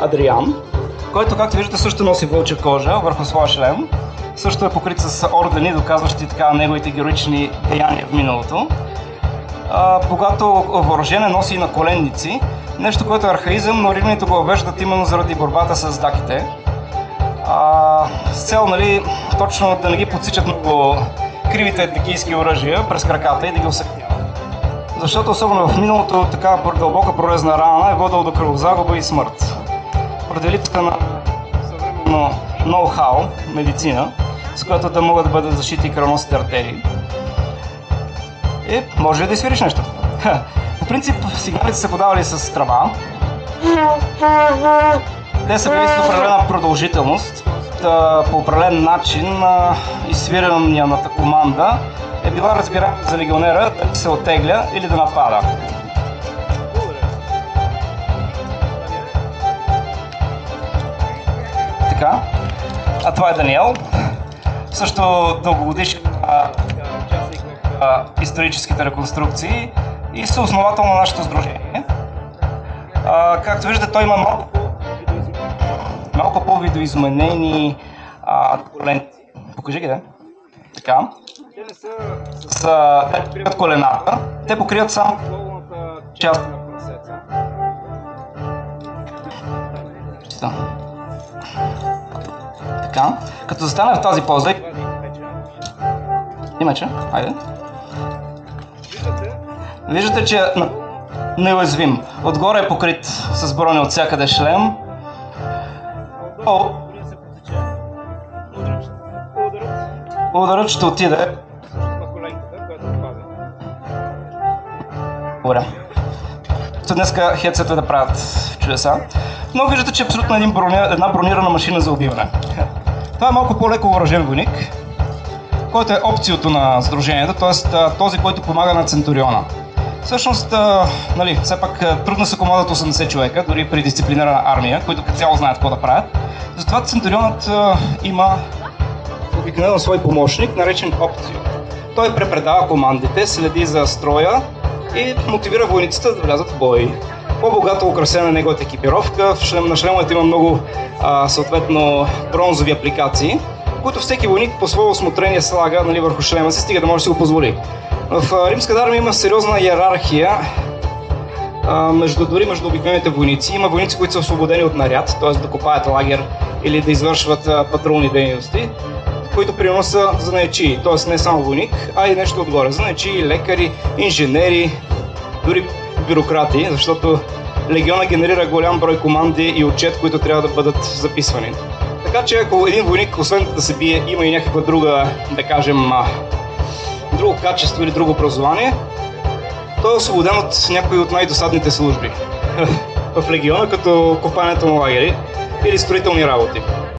Адриан, който, както виждате, също носи вълча кожа върху своя шлем. Също е покрит с ордени, доказващи така неговите героични деяния в миналото. Богато въоръжение носи и наколенници, нещо, което е архаизъм, но римляните го въвеждат именно заради борбата с даките. С цел, нали, точно да не ги подсичат много кривите етникийски оръжия през краката и да ги усъкняват. Защото особено в миналото така дълбока прорезна рана е водила до кръвозагуба и смърт. Поради липсата на съвременно ноу-хау, медицина, с която да могат да бъдат защити кръвоносните артерии. И може ли да изсвириш нещо? По принцип сигналите са подавали с тръба. Те са били с определена продължителност. По определен начин изсвирената команда е била разбираема за легионера да се оттегля или да напада. Така. А това е Даниел. Също дългогодишен участник в историческите реконструкции и съосновател на нашето сдружение. Както виждате, той има малко по-видоизменени коленци. Покажи ги, да. Така. Те не са... Те покриват колената. Те покриват само долната част на прасеца. Така. Като застане в тази поза... И меча. Хайде. Виждате, че е неуязвим. Отгоре е покрит с броня от всякъде шлем. Ударът ще отиде на коленката, която пази. Добре. Днеска хедсетове да правят чудеса. Но виждате, че е абсолютно една бронирана машина за убиване. Това е малко по-леко въоръжен войник, който е опцията на сдружението, т.е. този, който помага на Центуриона. Всъщност, нали, все пак трудно се командат 80 човека, дори при дисциплинирана армия, които като цяло знаят какво да правят. Затова Центурионът има обикновено свой помощник, наречен опцио. Той препредава командите, следи за строя и мотивира войниците да влязат в бой. По-богато украсена неговата екипировка, на шлемовете има много съответно бронзови апликации, които всеки войник по свое усмотрение слага, нали, върху шлема си, стига да може да си го позволи. В римската армия има сериозна иерархия дори между обикновените войници. Има войници, които са освободени от наряд, т.е. да копаят лагер или да извършват патрулни дейности, които примерно са занаятчии, т.е. не само войник, а и нещо отгоре. Занаятчии, лекари, инженери, дори бюрократи, защото легиона генерира голям брой команди и отчет, които трябва да бъдат записвани. Така че ако един войник, освен да се бие, има и някаква друга, да кажем, друго качество или друго образование, той е освободен от някои от най-досадните служби в легиона, като копането на лагери или строителни работи.